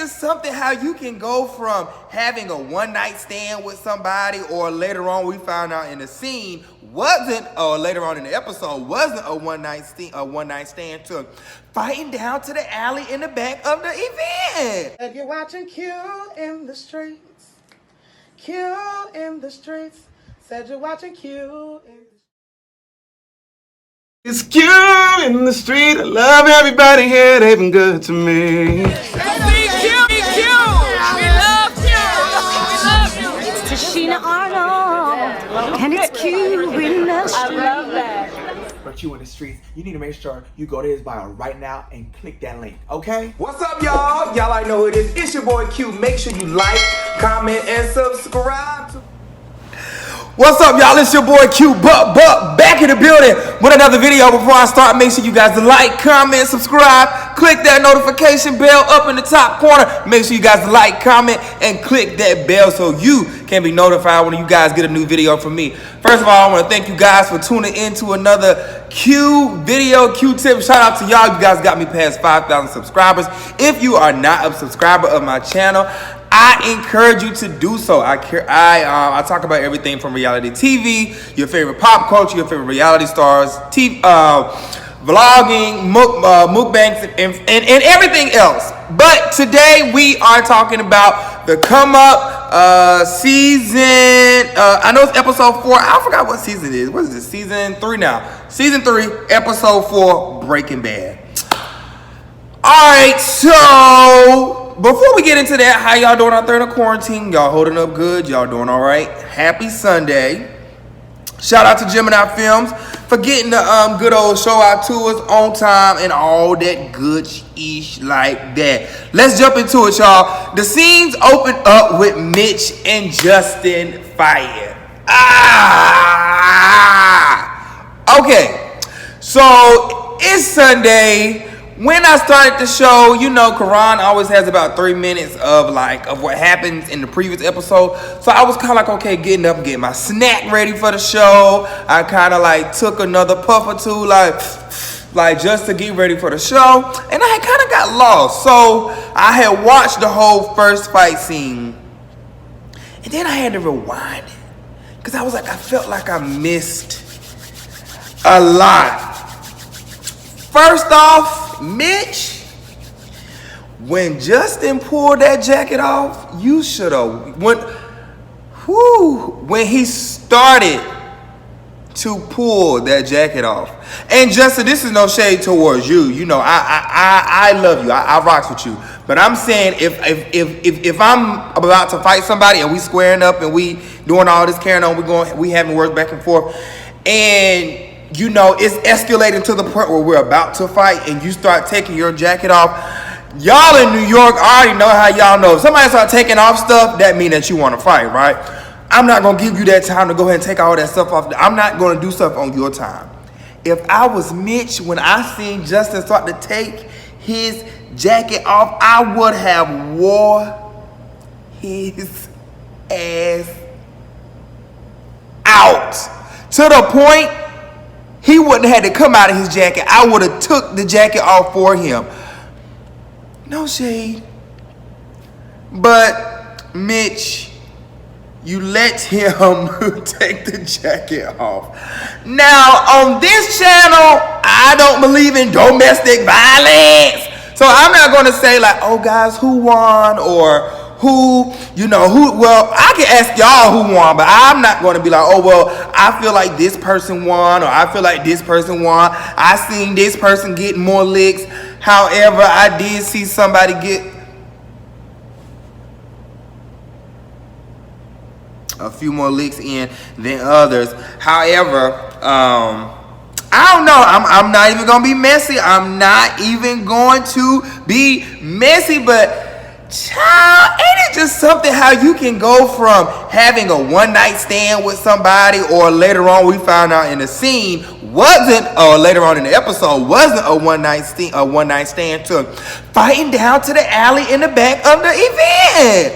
just something how you can go from having a one-night stand with somebody, or later on we found out in the scene wasn't, or later on in the episode wasn't a one-night stand, to fighting down to the alley in the back of the event. If you're watching Q in the streets, Q in the streets, said you're watching Q in the streets. It's Q in the street. I love everybody here. They've been good to me. It's Tashina Arnold, and it's Q in the street. I love that. For Q in the streets, you need to make sure you go to his bio right now and click that link, okay? What's up, y'all? Y'all already know who it is. It's your boy Q. Make sure you like, comment, and subscribe to... What's up, y'all? It's your boy Q, back in the building with another video. Before I start, make sure you guys like, comment, subscribe, click that notification bell up in the top corner. Make sure you guys like, comment, and click that bell so you can be notified when you guys get a new video from me. First of all, I want to thank you guys for tuning in to another Q video, Q tip. Shout out to y'all. You guys got me past 5,000 subscribers. If you are not a subscriber of my channel, I encourage you to do so. I talk about everything from reality TV, your favorite pop culture, your favorite reality stars, TV, vlogging, mukbangs, and everything else. But today we are talking about the come up season. I know it's episode 4. I forgot what season it is. What is it? Season 3 now. Season 3, episode 4, Breaking Bad. All right, so before we get into that, how y'all doing out there in the quarantine? Y'all holding up good? Y'all doing all right? Happy Sunday. Shout out to Gemini Films for getting the good old show out to us on time and all that good-ish like that. Let's jump into it, y'all. The scenes open up with Mitch and Justin fighting. Okay, so it's Sunday. When I started the show, you know, Karan always has about 3 minutes of what happens in the previous episode. So I was kind of like, okay, getting up and getting my snack ready for the show. I kind of took another puff or two, like just to get ready for the show. And I had kind of got lost. So I had watched the whole first fight scene. And then I had to rewind it. Because I was like, I felt like I missed a lot. First off, Mitch, when Justin pulled that jacket off, you should have when he started to pull that jacket off. And Justin, this is no shade towards you. You know, I love you. I rocks with you. But I'm saying if I'm about to fight somebody and we squaring up and we doing all this carrying on, we having words back and forth, and you know, it's escalating to the point where we're about to fight and you start taking your jacket off. Y'all in New York, I already know how y'all know. If somebody start taking off stuff, that means that you want to fight, right? I'm not going to give you that time to go ahead and take all that stuff off. I'm not going to do stuff on your time. If I was Mitch, when I seen Justin start to take his jacket off, I would have wore his ass out. To the point he wouldn't have had to come out of his jacket. I would have took the jacket off for him. No shade. But Mitch, you let him take the jacket off. Now, on this channel, I don't believe in domestic violence. So I'm not going to say oh guys, who won or who, well, I can ask y'all who won, but I'm not going to be like, oh, well, I feel like this person won, or I feel like this person won. I seen this person get more licks. However, I did see somebody get a few more licks in than others. However, I don't know. I'm not even going to be messy. I'm not even going to be messy, but child, ain't it just something how you can go from having a one-night stand with somebody, or later on we found out in the scene wasn't, or later on in the episode wasn't a one-night stand, to fighting down to the alley in the back of the event.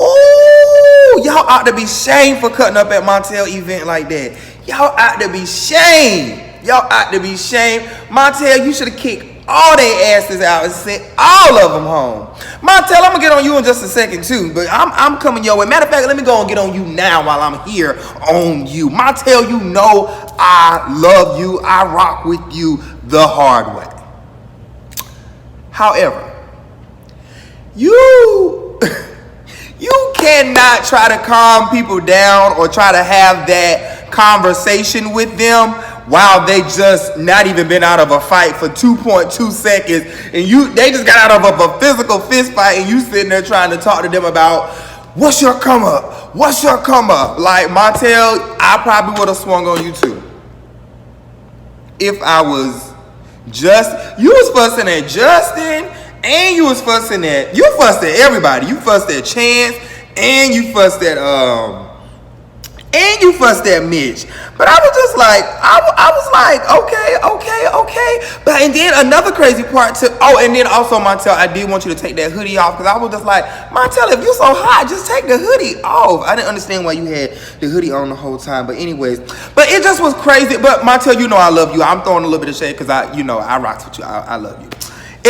Ooh, y'all ought to be shamed for cutting up at Montel event like that. Y'all ought to be shamed. Y'all ought to be shamed. Montel, you should have kicked all their asses out and sent all of them home. Montel, I'm gonna get on you in just a second too, but I'm coming your way. Matter of fact, let me go and get on you now while I'm here on you. Montel, you know I love you. I rock with you the hard way. However, you cannot try to calm people down or try to have that conversation with them while they just not even been out of a fight for 2.2 seconds and they just got out of a physical fist fight and you sitting there trying to talk to them about what's your come up? What's your come up? Like, Montel, I probably would have swung on you too. If I was you was fussing at Justin and you fussed at everybody. You fussed at Chance and you fussed at Mitch. But I was just like, I was like, okay. But and then another crazy part too. Oh, and then also Montel, I did want you to take that hoodie off because I was just like, Montel, if you so hot, just take the hoodie off. I didn't understand why you had the hoodie on the whole time. But anyways, but it just was crazy. But Montel, you know I love you. I'm throwing a little bit of shade because I rocks with you. I love you.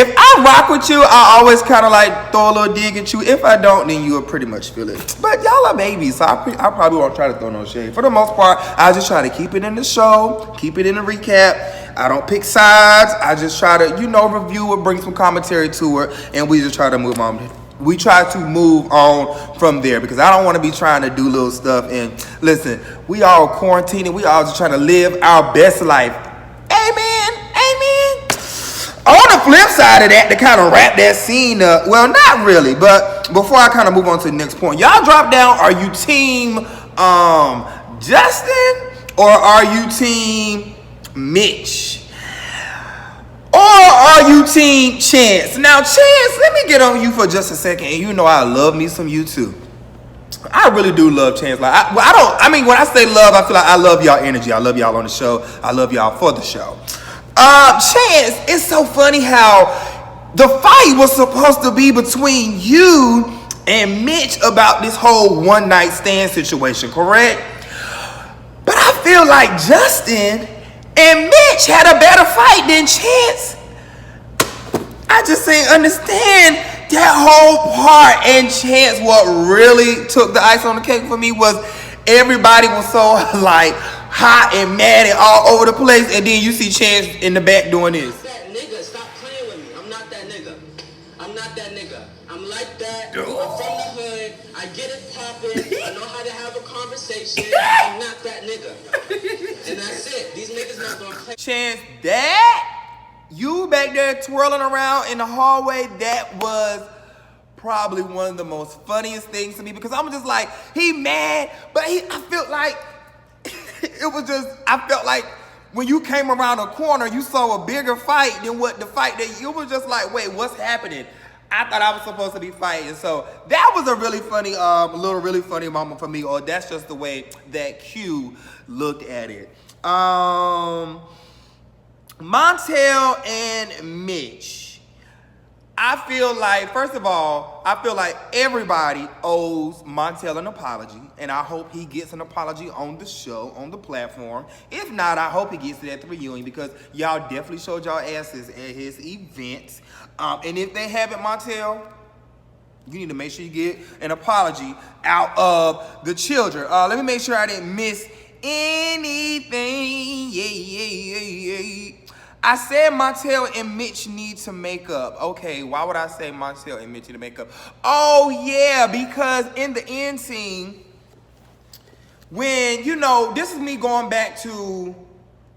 If I rock with you, I always kind of like throw a little dig at you. If I don't, then you'll pretty much feel it. But y'all are babies, so I probably won't try to throw no shade. For the most part, I just try to keep it in the show, keep it in the recap. I don't pick sides. I just try to, review it, bring some commentary to it, and we just try to move on. We try to move on from there because I don't want to be trying to do little stuff. And listen, we all quarantining. We all just trying to live our best life. Amen. On the flip side of that, to kind of wrap that scene up, well, not really, but before I kind of move on to the next point, y'all drop down, are you team Justin or are you team Mitch? Or are you team Chance? Now, Chance, let me get on you for just a second, and you know I love me some you too. I really do love Chance. Like, when I say love, I feel like I love y'all energy. I love y'all on the show. I love y'all for the show. Chance, it's so funny how the fight was supposed to be between you and Mitch about this whole one night stand situation, correct? But I feel like Justin and Mitch had a better fight than Chance. I just ain't understand that whole part. And Chance, what really took the ice on the cake for me was everybody was so like hot and mad and all over the place, and then you see Chance in the back doing this. That nigga, stop playing with me. I'm not that nigga. I'm like that. I'm from the hood. I get it poppin'. I know how to have a conversation. I'm not that nigga. And that's it. These niggas not gonna play. Chance, that you back there twirling around in the hallway, that was probably one of the most funniest things to me because I'm just like, he mad, but I felt like I felt like when you came around the corner, you saw a bigger fight than what the fight that you was just like, wait, what's happening? I thought I was supposed to be fighting. So that was a really funny, really funny moment for me, or that's just the way that Q looked at it. Montel and Mitch. I feel like, first of all, everybody owes Montel an apology, and I hope he gets an apology on the show, on the platform. If not, I hope he gets it at the reunion because y'all definitely showed y'all asses at his event. And if they haven't, Montel, you need to make sure you get an apology out of the children. Let me make sure I didn't miss anything. Yeah. I said Montel and Mitch need to make up. Okay, why would I say Montel and Mitch need to make up? Oh, yeah, because in the end scene, when, this is me going back to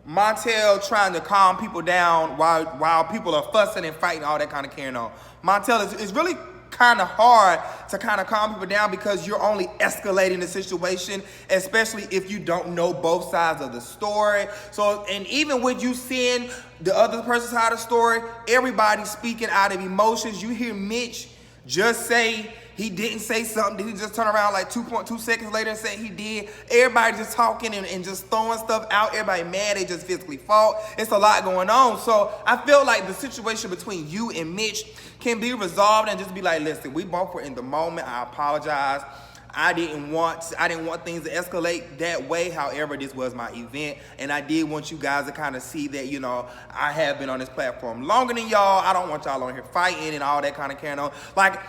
Montel trying to calm people down while people are fussing and fighting, all that kind of carrying on. Montel is really kind of hard to kind of calm people down because you're only escalating the situation, especially if you don't know both sides of the story. So, and even when you seeing the other person's side of the story, everybody's speaking out of emotions. You hear Mitch just say he didn't say something. Did he just turn around like 2.2 seconds later and say he did? Everybody just talking and just throwing stuff out. Everybody mad. They just physically fought. It's a lot going on. So I feel like the situation between you and Mitch can be resolved and just be like, listen, we both were in the moment. I apologize. I didn't want things to escalate that way. However, this was my event, and I did want you guys to kind of see that, you know, I have been on this platform longer than y'all. I don't want y'all on here fighting and all that kind of carrying on. Like,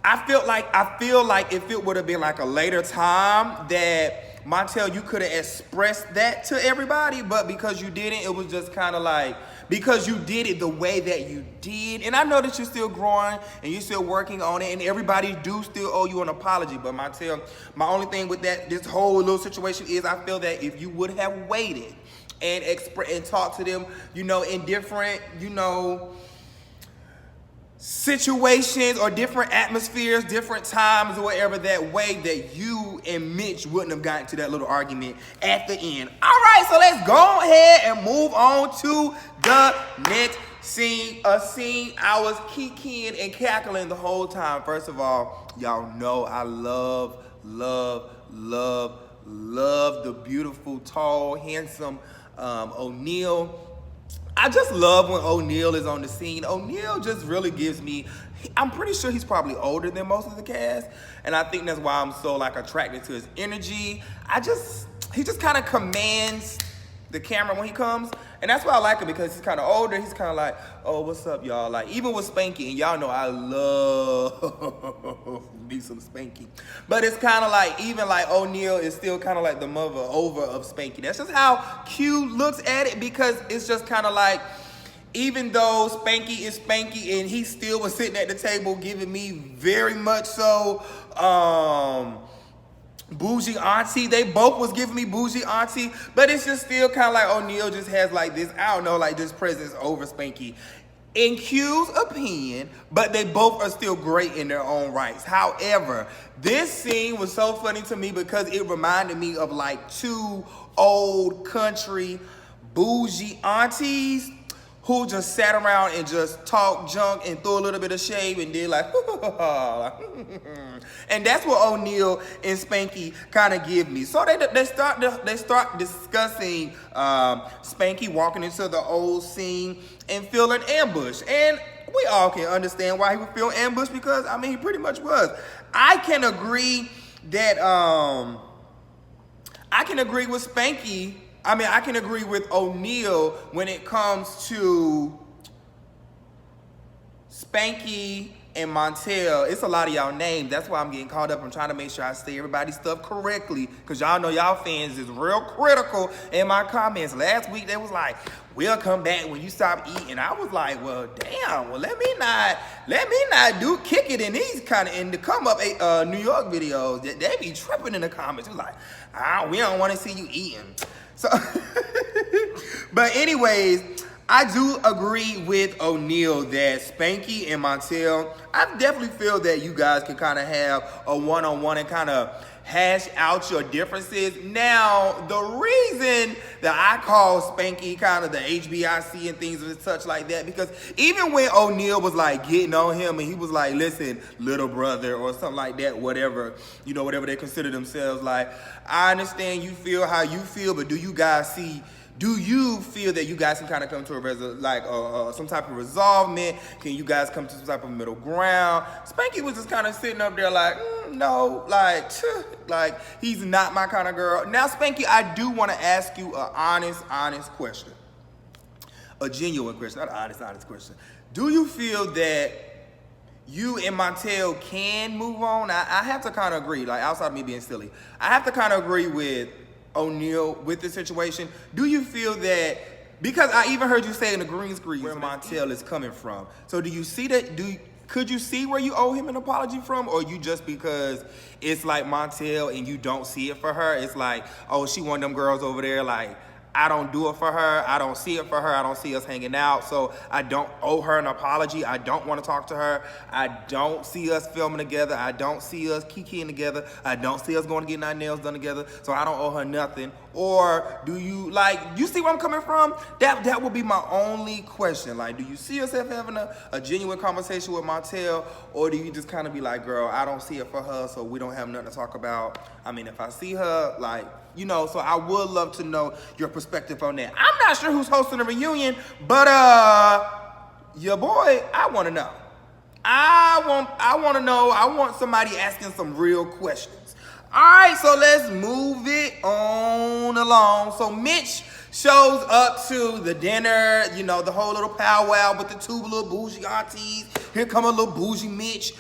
I feel like if it would have been like a later time that Montel, you could have expressed that to everybody, but because you didn't, it was just kind of like, because you did it the way that you did. And I know that you're still growing and you're still working on it, and everybody do still owe you an apology. But Montel, my only thing with that, this whole little situation is I feel that if you would have waited and talked to them, you know, in different, you know, situations or different atmospheres, different times or whatever, that way that you and Mitch wouldn't have gotten to that little argument at the end. All right, so let's go ahead and move on to the next scene. A scene I was kikiing and cackling the whole time. First of all, y'all know I love the beautiful, tall, handsome O'Neal. I just love when O'Neal is on the scene. O'Neal just really gives me, I'm pretty sure he's probably older than most of the cast, and I think that's why I'm so like attracted to his energy. He just kind of commands the camera when he comes, and that's why I like him, because he's kind of older. He's kind of like, oh, what's up, y'all? Like, even with Spanky, and y'all know I love me some Spanky, but it's kind of like, even like O'Neal is still kind of like the mother over of Spanky. That's just how Q looks at it, because it's just kind of like, even though Spanky is Spanky, and he still was sitting at the table giving me very much so bougie auntie. They both was giving me bougie auntie, but it's just still kind of like O'Neal just has like this, I don't know, like this presence over Spanky in Q's opinion, but they both are still great in their own rights. However, this scene was so funny to me because it reminded me of like two old country bougie aunties who just sat around and just talked junk and threw a little bit of shade and did like, and that's what O'Neal and Spanky kind of give me. So they start discussing Spanky walking into the old scene and feeling ambushed, and we all can understand why he would feel ambushed, because I mean he pretty much was. I can agree that I can agree with Spanky. I mean, I can agree with O'Neal when it comes to Spanky and Montel. It's a lot of y'all names. That's why I'm getting caught up. I'm trying to make sure I say everybody's stuff correctly, because y'all know y'all fans is real critical in my comments. Last week, they was like, we'll come back when you stop eating. I was like, well, damn, well, let me not kick it in these kind of, in the come up New York videos. They be tripping in the comments. It was like, we don't want to see you eating. So, but anyways, I do agree with O'Neal that Spanky and Montel, I definitely feel that you guys can kind of have a one-on-one and kind of hash out your differences. Now, the reason that I call Spanky kind of the HBIC and things of such like that, because even when O'Neal was like getting on him and he was like, listen, little brother, or something like that, whatever, you know, whatever they consider themselves, like, I understand you feel how you feel, but do you feel that you guys can kind of come to some type of resolvement? Can you guys come to some type of middle ground? Spanky was just kind of sitting up there like, no, like he's not my kind of girl. Now, Spanky, I do want to ask you an honest question. A genuine question, not an honest question. Do you feel that you and Montel can move on? I have to kind of agree, like outside of me being silly, I have to kind of agree with O'Neal with the situation. Do you feel that, because I even heard you say in the green screen where Montel is coming from, so do you see that, could you see where you owe him an apology from, or you just because it's like Montel and you don't see it for her, it's like, oh, she one of them girls over there, like, I don't do it for her, I don't see it for her, I don't see us hanging out, so I don't owe her an apology, I don't want to talk to her, I don't see us filming together, I don't see us kikiing together, I don't see us going to get our nails done together, so I don't owe her nothing? Or do you, like, you see where I'm coming from? That would be my only question. Like, do you see yourself having a genuine conversation with Montel, or do you just kind of be like, girl, I don't see it for her, so we don't have nothing to talk about? I mean, if I see her, like, you know, so I would love to know your perspective on that. I'm not sure who's hosting the reunion, but your boy, I want to know. I want to know. I want somebody asking some real questions. All right, so let's move it on along. So Mitch shows up to the dinner, you know, the whole little powwow with the two little bougie aunties. Here come a little bougie Mitch.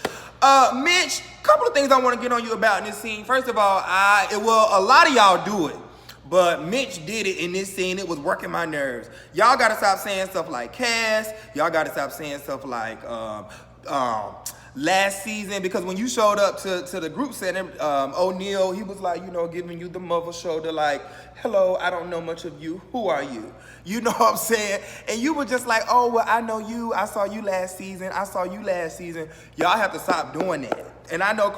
Mitch, couple of things I want to get on you about in this scene. First of all, a lot of y'all do it, but Mitch did it in this scene. It was working my nerves. Y'all gotta stop saying stuff like Cass. Y'all gotta stop saying stuff like last season, because when you showed up to the group setting, O'Neal, he was like, you know, giving you the muffled shoulder, like, hello, I don't know much of you. Who are you? You know what I'm saying? And you were just like, oh, well, I know you. I saw you last season. I saw you last season. Y'all have to stop doing that. And I know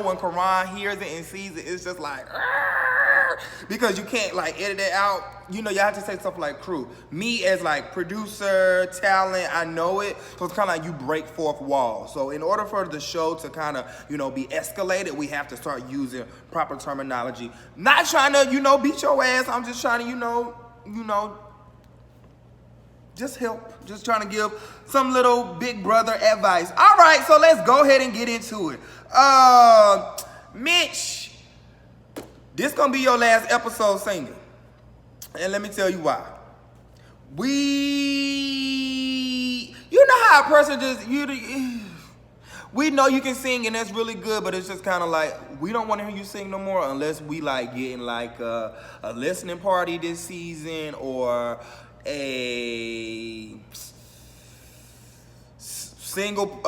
when Karan hears it and sees it, it's just like, argh, because you can't like edit it out. You know, you have to say stuff like crew. Me as like producer, talent, I know it. So it's kind of like you break fourth wall. So in order for the show to kind of, you know, be escalated, we have to start using proper terminology. Not trying to, you know, beat your ass. I'm just trying to, you know, just help. Just trying to give some little big brother advice. All right, so let's go ahead and get into it. Mitch, this gonna be your last episode singing. And let me tell you why. You know how a person just, we know you can sing and that's really good, but it's just kind of like, we don't want to hear you sing no more unless we like getting like a listening party this season or a single,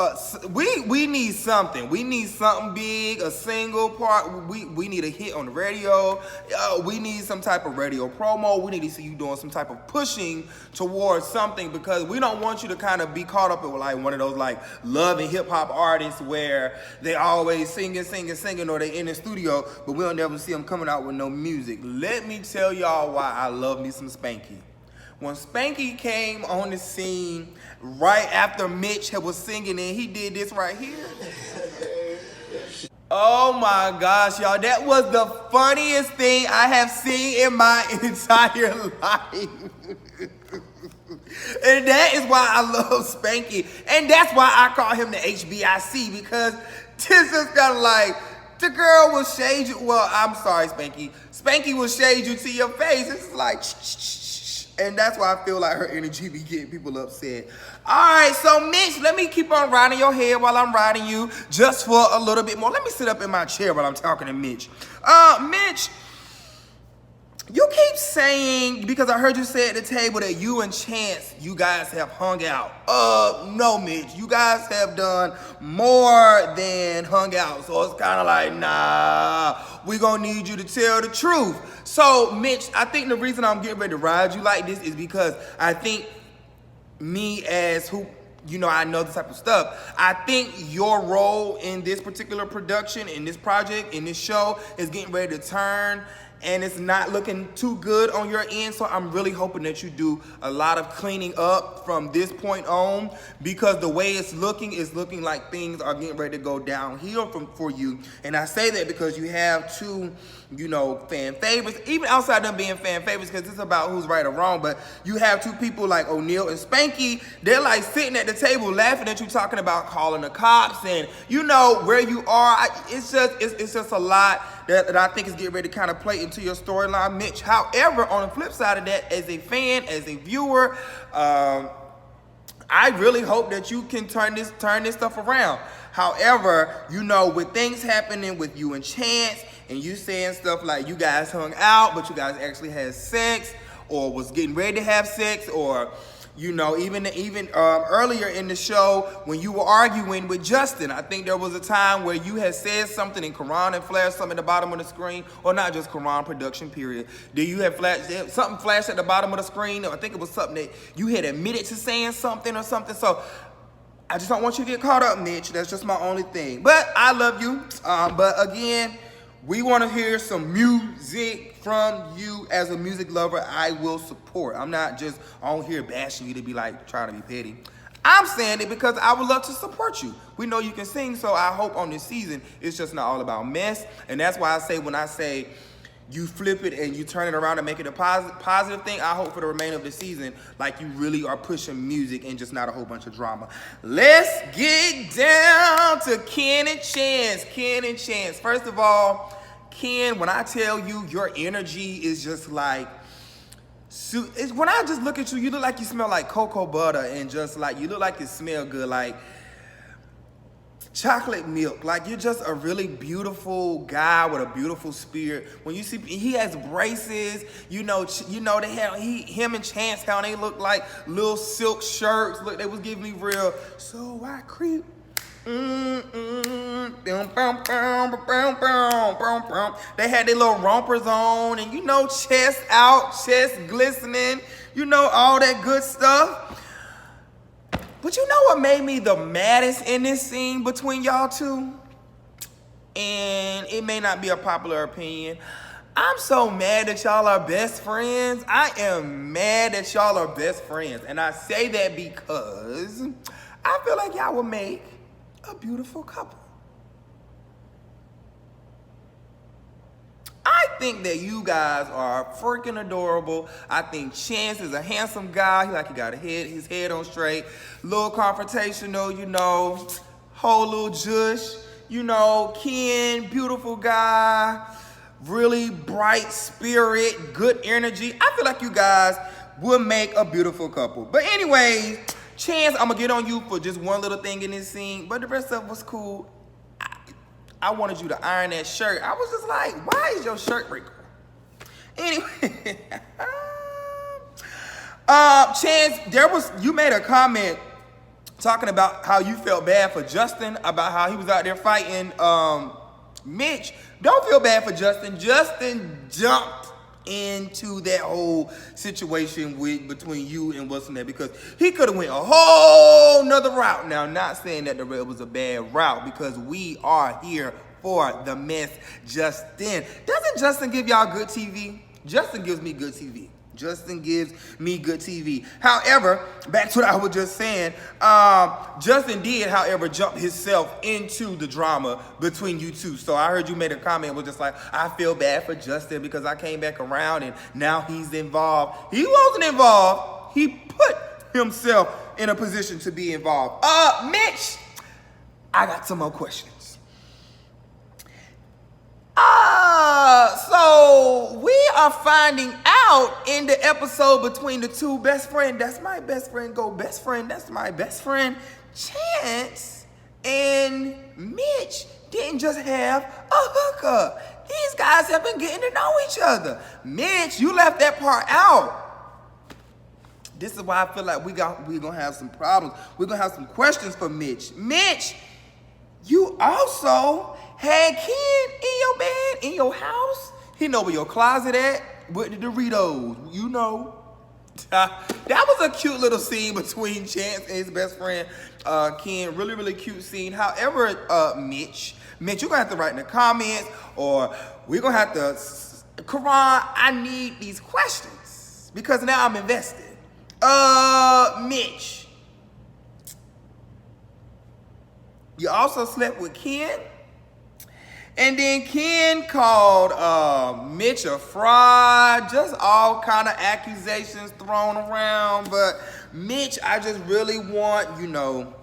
we need something. We need something big, a single part. We need a hit on the radio. We need some type of radio promo. We need to see you doing some type of pushing towards something, because we don't want you to kind of be caught up in like one of those like love and hip hop artists where they always singing, or they in the studio, but we'll never see them coming out with no music. Let me tell y'all why I love me some Spanky. When Spanky came on the scene right after Mitch was singing and he did this right here. Oh my gosh, y'all. That was the funniest thing I have seen in my entire life. And that is why I love Spanky. And that's why I call him the HBIC, because this is kind of like, the girl will shade you. Well, I'm sorry, Spanky. Spanky will shade you to your face. It's like, shh. And that's why I feel like her energy be getting people upset. All right, so Mitch, let me keep on riding your head while I'm riding you just for a little bit more. Let me sit up in my chair while I'm talking to Mitch. Mitch, you keep saying, because I heard you say at the table that you and Chance, you guys have hung out. No, Mitch, you guys have done more than hung out. So it's kind of like, nah, we gonna need you to tell the truth. So, Mitch, I think the reason I'm getting ready to ride you like this is because I think me as who, you know, I know this type of stuff. I think your role in this particular production, in this project, in this show is getting ready to turn, and it's not looking too good on your end. So I'm really hoping that you do a lot of cleaning up from this point on, because the way it's looking like things are getting ready to go downhill for you. And I say that because you have two, you know, fan favorites, even outside them being fan favorites, because it's about who's right or wrong. But you have two people like O'Neal and Spanky. They're like sitting at the table laughing at you, talking about calling the cops and, you know, where you are. It's just a lot that I think is getting ready to kind of play into your storyline, Mitch. However, on the flip side of that, as a fan, as a viewer, I really hope that you can turn this stuff around. However, you know, with things happening with you and Chance, and you saying stuff like you guys hung out, but you guys actually had sex, or was getting ready to have sex, or, you know, even earlier in the show when you were arguing with Justin, I think there was a time where you had said something and Karan had flashed something at the bottom of the screen, or not just Karan, production period. You had something flashed at the bottom of the screen, or I think it was something that you had admitted to saying something or something. So I just don't want you to get caught up, Mitch. That's just my only thing. But I love you. But again, we want to hear some music from you. As a music lover, I will support. I'm not just on here bashing you to be like trying to be petty. I'm saying it because I would love to support you. We know you can sing, so I hope on this season it's just not all about mess. And that's why I say, when I say you flip it and you turn it around and make it a positive thing, I hope for the remainder of the season, like, you really are pushing music and just not a whole bunch of drama. Let's get down to Ken and Chance. Ken and Chance. First of all, Ken, when I tell you your energy is just like, when I just look at you, you look like you smell like cocoa butter and just like, you look like you smell good, like chocolate milk. Like, you're just a really beautiful guy with a beautiful spirit. When you see, he has braces, you know they have, him and Chance, how they look like little silk shirts. Look, they was giving me real, so I creep. They had their little rompers on, and you know, chest out, chest glistening, you know, all that good stuff. But you know what made me the maddest in this scene between y'all two? And it may not be a popular opinion. I'm so mad that y'all are best friends. I am mad that y'all are best friends. And I say that because I feel like y'all will make a beautiful couple. I think that you guys are freaking adorable. I think Chance is a handsome guy. He got his head on straight. Little confrontational, you know, whole little jush. You know, Ken, beautiful guy, really bright spirit, good energy. I feel like you guys would make a beautiful couple. But anyway, Chance, I'm gonna get on you for just one little thing in this scene, but the rest of it was cool. I wanted you to iron that shirt. I was just like, why is your shirt wrinkled? Anyway, Chance, you made a comment talking about how you felt bad for Justin, about how he was out there fighting Mitch. Don't feel bad for Justin. Justin jumped into that whole situation between you and what's in there, because he could have went a whole nother route. Now, not saying that the red was a bad route, because we are here for the mess. Justin, doesn't Justin give y'all good TV? Justin gives me good TV. Justin gives me good TV. However, back to what I was just saying, Justin did, however, jump himself into the drama between you two. So I heard you made a comment, was just like, I feel bad for Justin because I came back around and now he's involved. He wasn't involved. He put himself in a position to be involved. Mitch, I got some more questions. So we are finding out in the episode between the two best friend, that's my best friend, go best friend, that's my best friend, Chance and Mitch didn't just have a hookup. These guys have been getting to know each other. Mitch, you left that part out. This is why I feel like we're gonna have some problems. We're gonna have some questions for Mitch. Mitch, you also had Ken in your bed, in your house. He know where your closet at with the Doritos, you know. That was a cute little scene between Chance and his best friend, Ken. Really, really cute scene. However, Mitch, you're going to have to write in the comments, or we're going to have to, Karan, I need these questions because now I'm invested. Mitch, you also slept with Ken? And then Ken called Mitch a fraud, just all kind of accusations thrown around. But Mitch, I just really want, you know,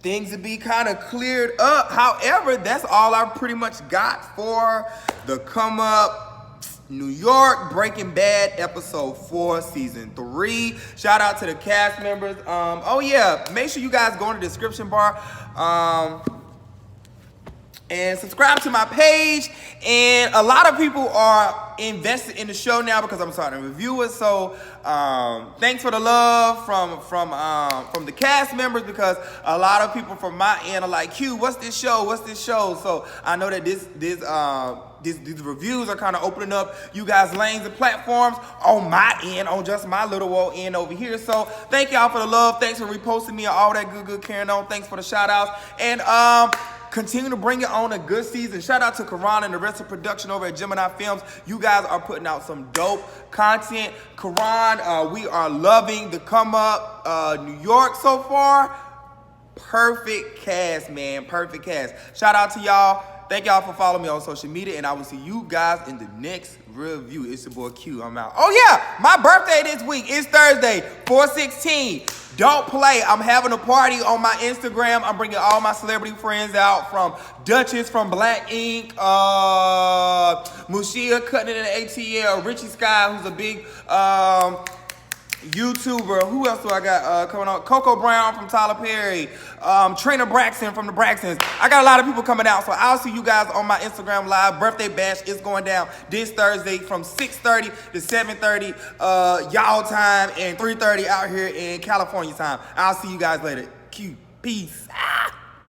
things to be kind of cleared up. However, that's all I pretty much got for the Come Up New York Breaking Bad episode 4, season 3. Shout out to the cast members. Oh yeah, make sure you guys go in the description bar. And subscribe to my page. And a lot of people are invested in the show now because I'm starting to review it. So thanks for the love from the cast members, because a lot of people from my end are like, Q, what's this show? What's this show? So I know that these reviews are kind of opening up you guys' lanes and platforms on my end, on just my little old end over here. So thank y'all for the love. Thanks for reposting me and all that good carrying on. Thanks for the shout outs. And continue to bring it on a good season. Shout out to Karan and the rest of production over at Gemini Films. You guys are putting out some dope content. Karan, we are loving the Come Up New York so far. Perfect cast, man. Perfect cast. Shout out to y'all. Thank y'all for following me on social media, and I will see you guys in the next review. It's your boy Q. I'm out. Oh yeah, my birthday this week is Thursday, 4/16. Don't play. I'm having a party on my Instagram. I'm bringing all my celebrity friends out, from Duchess from Black Ink, Mushia cutting it in the ATL, Richie Skye, who's a big YouTuber. Who else do I got coming on? Coco Brown from Tyler Perry. Trina Braxton from the Braxtons. I got a lot of people coming out, so I'll see you guys on my Instagram live. Birthday bash is going down this Thursday from 6:30 to 7:30 y'all time and 3:30 out here in California time. I'll see you guys later. Q. Peace.